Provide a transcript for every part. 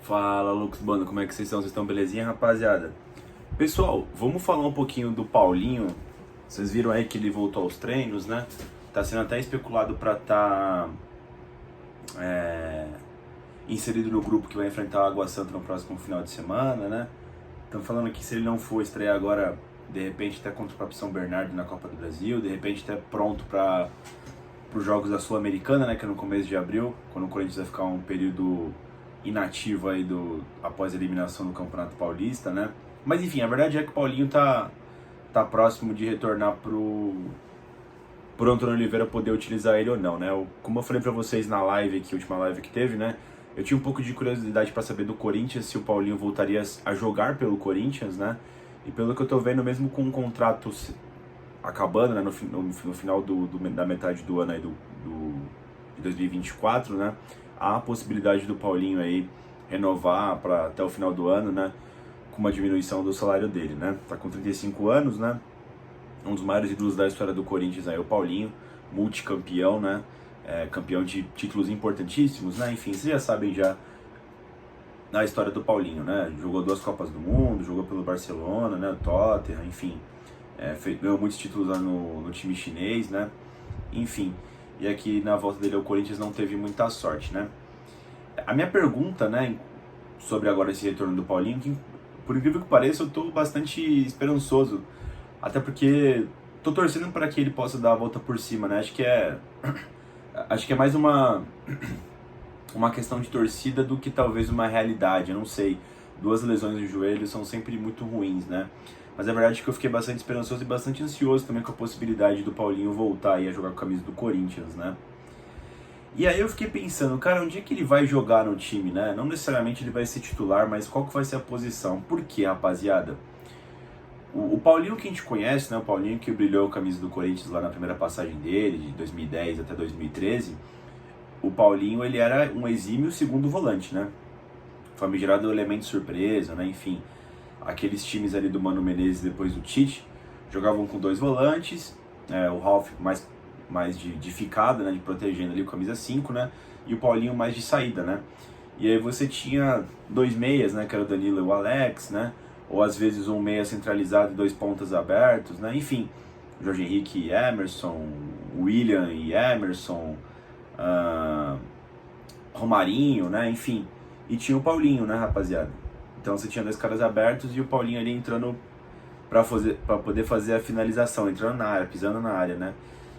Fala, Lucas Bando, como é que vocês estão? Vocês estão belezinha, rapaziada? Pessoal, vamos falar um pouquinho do Paulinho. Vocês viram aí que ele voltou aos treinos, né? Tá sendo até especulado pra estar inserido no grupo que vai enfrentar o Água Santa no próximo final de semana, né? Estão falando que se ele não for estrear agora, de repente até contra o próprio São Bernardo na Copa do Brasil, de repente até pronto para os jogos da Sul-Americana, né? Que é no começo de abril, quando o Corinthians vai ficar um período inativo aí após a eliminação do Campeonato Paulista, né? Mas enfim, a verdade é que o Paulinho tá próximo de retornar pro Antônio Oliveira poder utilizar ele ou não, né? Como eu falei pra vocês na live aqui, a última live que teve, né? Eu tinha um pouco de curiosidade para saber do Corinthians se o Paulinho voltaria a jogar pelo Corinthians, né? E pelo que eu tô vendo, mesmo com um contrato acabando, né, no final da metade do ano aí de 2024, né? Há a possibilidade do Paulinho aí renovar para até o final do ano, né? Com uma diminuição do salário dele, né? Tá com 35 anos, né? Um dos maiores ídolos da história do Corinthians aí, o Paulinho, multicampeão, né? Campeão de títulos importantíssimos, né? Enfim, vocês já sabem já na história do Paulinho, né? Jogou 2 Copas do Mundo, jogou pelo Barcelona, né? Tottenham, enfim. Ganhou muitos títulos lá no time chinês, né? Enfim, e aqui na volta dele ao Corinthians não teve muita sorte, né? A minha pergunta, né, sobre agora esse retorno do Paulinho, que por incrível que pareça, eu tô bastante esperançoso, até porque tô torcendo para que ele possa dar a volta por cima, né? Acho que é mais uma questão de torcida do que talvez uma realidade, eu não sei. 2 lesões no joelho são sempre muito ruins, né? Mas a verdade é que eu fiquei bastante esperançoso e bastante ansioso também com a possibilidade do Paulinho voltar aí a jogar com a camisa do Corinthians, né? E aí eu fiquei pensando, cara, onde é que ele vai jogar no time, né? Não necessariamente ele vai ser titular, mas qual que vai ser a posição? Por quê, rapaziada? O Paulinho que a gente conhece, né? O Paulinho que brilhou a camisa do Corinthians lá na primeira passagem dele, de 2010 até 2013. O Paulinho, ele era um exímio segundo volante, né? Famigerado elemento surpresa, né? Enfim, aqueles times ali do Mano Menezes depois do Tite jogavam com 2 volantes, o Ralf mais de ficada, né, de protegendo ali com a camisa 5, né, e o Paulinho mais de saída, né. E aí você tinha 2 meias, né, que era o Danilo e o Alex, né, ou às vezes um meia centralizado e 2 pontas abertos, né, enfim, Jorge Henrique e Emerson, William e Emerson, Romarinho, né, enfim, e tinha o Paulinho, né, rapaziada. Então você tinha 2 caras abertos e o Paulinho ali entrando para poder fazer a finalização, entrando na área, pisando na área, né.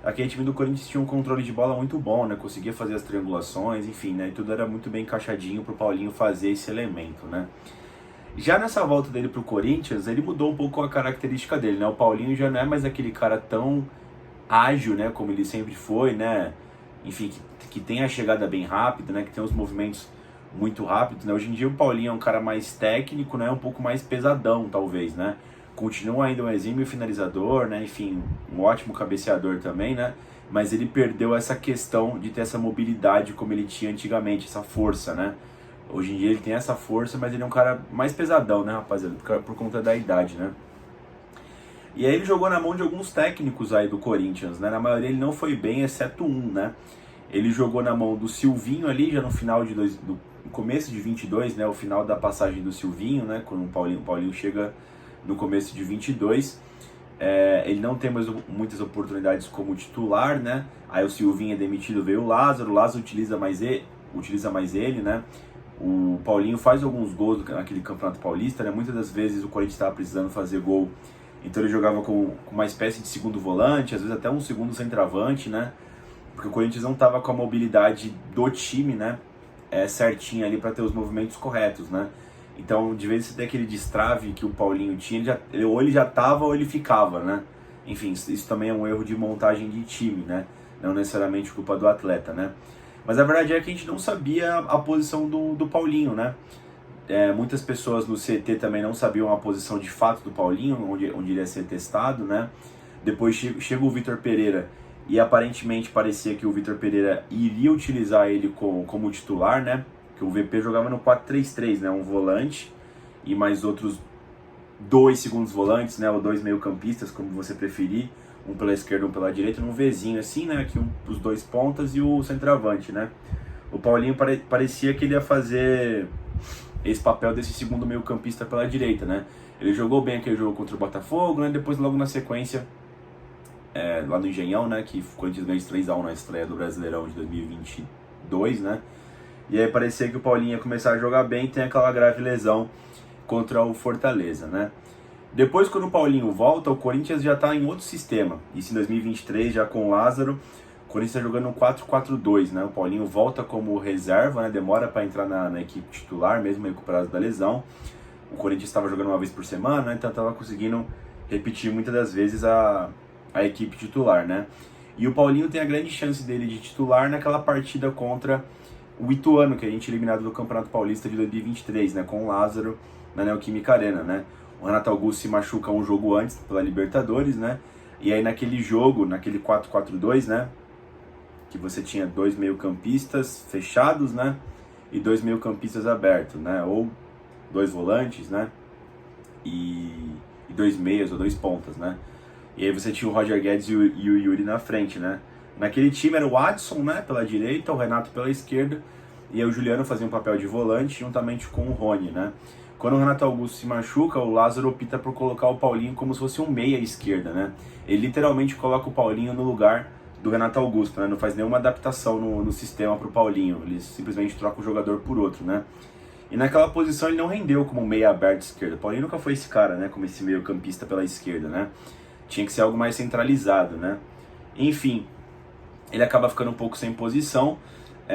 Aquele time do Corinthians tinha um controle de bola muito bom, né? Conseguia fazer as triangulações, enfim, né? E tudo era muito bem encaixadinho pro Paulinho fazer esse elemento, né? Já nessa volta dele pro Corinthians, ele mudou um pouco a característica dele, né? O Paulinho já não é mais aquele cara tão ágil, né? Como ele sempre foi, né? Enfim, que tem a chegada bem rápida, né? Que tem os movimentos muito rápidos, né? Hoje em dia o Paulinho é um cara mais técnico, né? Um pouco mais pesadão, talvez, né? Continua ainda um exímio finalizador, né? Enfim, um ótimo cabeceador também, né? Mas ele perdeu essa questão de ter essa mobilidade como ele tinha antigamente, essa força, né? Hoje em dia ele tem essa força, mas ele é um cara mais pesadão, né, rapaziada? Por conta da idade, né? E aí ele jogou na mão de alguns técnicos aí do Corinthians, né? Na maioria ele não foi bem, exceto um, né? Ele jogou na mão do Silvinho ali, já no final no começo de 22, né? O final da passagem do Silvinho, né? Quando o Paulinho chega no começo de 22, ele não tem mais muitas oportunidades como titular, né? Aí o Silvinho é demitido, veio o Lázaro utiliza mais ele, né? O Paulinho faz alguns gols naquele Campeonato Paulista, né? Muitas das vezes o Corinthians estava precisando fazer gol, então ele jogava com uma espécie de segundo volante, às vezes até um segundo centroavante, né? Porque o Corinthians não estava com a mobilidade do time, né? Certinha ali para ter os movimentos corretos, né? Então, de vez em quando aquele destrave que o Paulinho tinha, ou ele já tava ou ele ficava, né? Enfim, isso também é um erro de montagem de time, né? Não necessariamente culpa do atleta, né? Mas a verdade é que a gente não sabia a posição do Paulinho, né? Muitas pessoas no CT também não sabiam a posição de fato do Paulinho, onde ele ia ser testado, né? Depois chega o Vitor Pereira e aparentemente parecia que o Vitor Pereira iria utilizar ele como titular, né? Que o VP jogava no 4-3-3, né? Um volante e mais outros 2 segundos volantes, né? Ou 2 meio-campistas, como você preferir. Um pela esquerda, um pela direita, num Vzinho assim, né? Aqui os 2 pontas e o centroavante, né? O Paulinho parecia que ele ia fazer esse papel desse segundo meio-campista pela direita, né? Ele jogou bem aquele jogo contra o Botafogo, né? Depois, logo na sequência, lá no Engenhão, né? Que o Corinthians ganhou 3-1 na estreia do Brasileirão de 2022, né? E aí parecia que o Paulinho ia começar a jogar bem, tem aquela grave lesão contra o Fortaleza, né? Depois, quando o Paulinho volta, o Corinthians já está em outro sistema. Isso em 2023, já com o Lázaro, o Corinthians está jogando um 4-4-2, né? O Paulinho volta como reserva, né? Demora para entrar na equipe titular, mesmo recuperado da lesão. O Corinthians estava jogando uma vez por semana, né? Então estava conseguindo repetir muitas das vezes a equipe titular, né? E o Paulinho tem a grande chance dele de titular naquela partida contra o Ituano, que a gente eliminado do Campeonato Paulista de 2023, né? Com o Lázaro na Neoquímica Arena, né? O Renato Augusto se machuca um jogo antes pela Libertadores, né? E aí naquele jogo, naquele 4-4-2, né? Que você tinha 2 meio-campistas fechados, né? E 2 meio-campistas abertos, né? Ou 2 volantes, né? E 2 meias ou 2 pontas, né? E aí você tinha o Roger Guedes e o Yuri na frente, né? Naquele time era o Adson, né? Pela direita, o Renato pela esquerda. E aí o Juliano fazia um papel de volante juntamente com o Rony, né? Quando o Renato Augusto se machuca, o Lázaro opta por colocar o Paulinho como se fosse um meia esquerda, né? Ele literalmente coloca o Paulinho no lugar do Renato Augusto, né? Não faz nenhuma adaptação no sistema para o Paulinho. Ele simplesmente troca o jogador por outro, né? E naquela posição ele não rendeu como meia aberto esquerda. O Paulinho nunca foi esse cara, né? Como esse meio campista pela esquerda, né? Tinha que ser algo mais centralizado, né? Enfim, ele acaba ficando um pouco sem posição,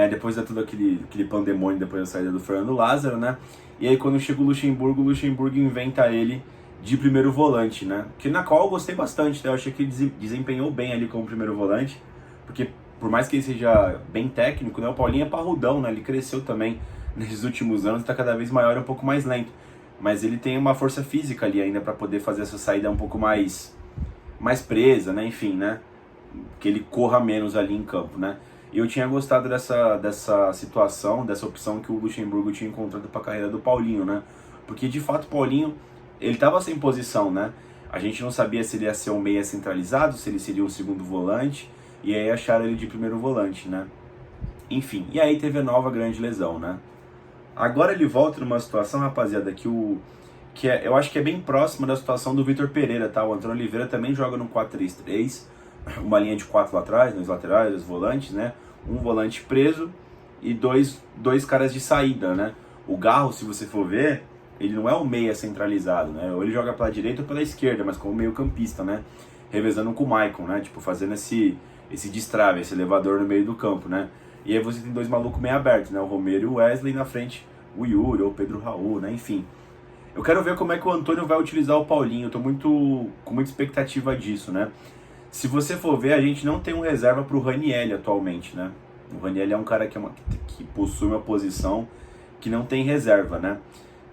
depois de todo aquele pandemônio, depois da saída do Fernando Lázaro, né? E aí quando chega o Luxemburgo inventa ele de primeiro volante, né? Que na qual eu gostei bastante, né? Eu achei que ele desempenhou bem ali como primeiro volante, porque por mais que ele seja bem técnico, né? O Paulinho é parrudão, né? Ele cresceu também nesses últimos anos, está cada vez maior e um pouco mais lento. Mas ele tem uma força física ali ainda para poder fazer essa saída um pouco mais presa, né? Enfim, né? Que ele corra menos ali em campo, né? E eu tinha gostado dessa situação, dessa opção que o Luxemburgo tinha encontrado para a carreira do Paulinho, né? Porque de fato o Paulinho, ele estava sem posição, né? A gente não sabia se ele ia ser um meia centralizado, se ele seria um segundo volante, e aí acharam ele de primeiro volante, né? Enfim, e aí teve a nova grande lesão, né? Agora ele volta numa situação, rapaziada, eu acho que é bem próxima da situação do Vitor Pereira, tá? O Antônio Oliveira também joga no 4-3-3, uma linha de 4 lá atrás, nos laterais, os volantes, né? Um volante preso e dois caras de saída, né? O Garro, se você for ver, ele não é o meia centralizado, né? Ou ele joga pela direita ou pela esquerda, mas como meio campista, né? Revezando com o Maicon, né? Tipo, fazendo esse destrave, esse elevador no meio do campo, né? E aí você tem 2 malucos meio abertos, né? O Romero e o Wesley, na frente o Yuri ou o Pedro Raul, né? Enfim. Eu quero ver como é que o Antônio vai utilizar o Paulinho, eu tô com muita expectativa disso, né? Se você for ver, a gente não tem um reserva pro Ranieri atualmente, né? O Ranieri é um cara que possui uma posição que não tem reserva, né?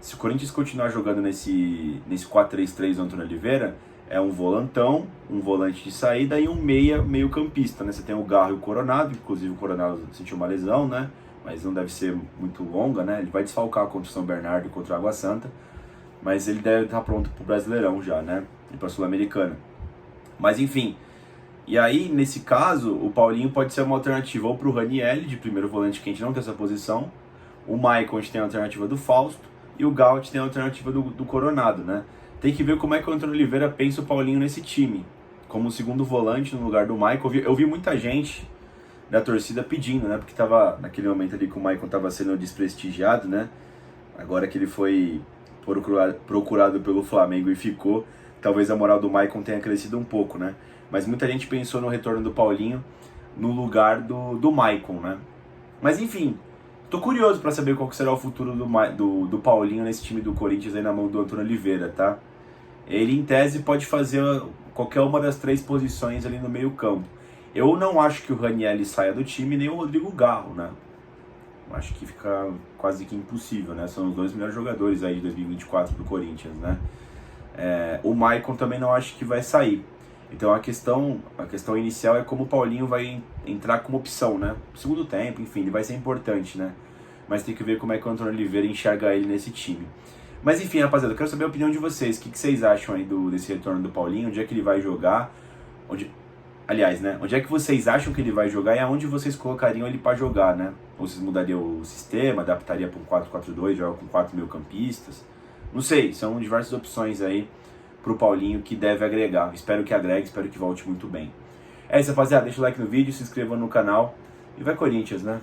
Se o Corinthians continuar jogando nesse 4-3-3 do Antônio Oliveira, é um volantão, um volante de saída e um meio campista, né? Você tem o Garro e o Coronado, inclusive o Coronado sentiu uma lesão, né? Mas não deve ser muito longa, né? Ele vai desfalcar contra o São Bernardo e contra a Água Santa, mas ele deve estar pronto pro Brasileirão já, né? E pra Sul-Americana. Mas enfim, e aí nesse caso, o Paulinho pode ser uma alternativa ou pro Ranieri, de primeiro volante, que a gente não tem essa posição, o Maicon a gente tem a alternativa do Fausto, e o Gaut tem a alternativa do Coronado, né? Tem que ver como é que o Antônio Oliveira pensa o Paulinho nesse time, como segundo volante no lugar do Maicon. Eu vi muita gente da torcida pedindo, né? Porque tava naquele momento ali que o Maicon tava sendo desprestigiado, né? Agora que ele foi procurado pelo Flamengo e ficou, talvez a moral do Maicon tenha crescido um pouco, né? Mas muita gente pensou no retorno do Paulinho no lugar do Maicon, né? Mas enfim, tô curioso para saber qual que será o futuro do Paulinho nesse time do Corinthians aí na mão do Antônio Oliveira, tá? Ele, em tese, pode fazer qualquer uma das 3 posições ali no meio campo. Eu não acho que o Ranieri saia do time, nem o Rodrigo Garro, né? Acho que fica quase que impossível, né? São os 2 melhores jogadores aí de 2024 do Corinthians, né? O Maicon também não acho que vai sair. Então a questão inicial é como o Paulinho vai entrar como opção, né? Segundo tempo, enfim, ele vai ser importante, né? Mas tem que ver como é que o Antônio Oliveira enxerga ele nesse time. Mas enfim, rapaziada, eu quero saber a opinião de vocês. O que vocês acham aí desse retorno do Paulinho? Onde é que ele vai jogar? Aliás, né? Onde é que vocês acham que ele vai jogar e aonde vocês colocariam ele para jogar, né? Ou vocês mudariam o sistema, adaptaria para um 4-4-2, jogar com 4 meio-campistas? Não sei, são diversas opções aí pro Paulinho que deve agregar. Espero que agregue, espero que volte muito bem. É isso, rapaziada. Deixa o like no vídeo, se inscreva no canal e vai Corinthians, né?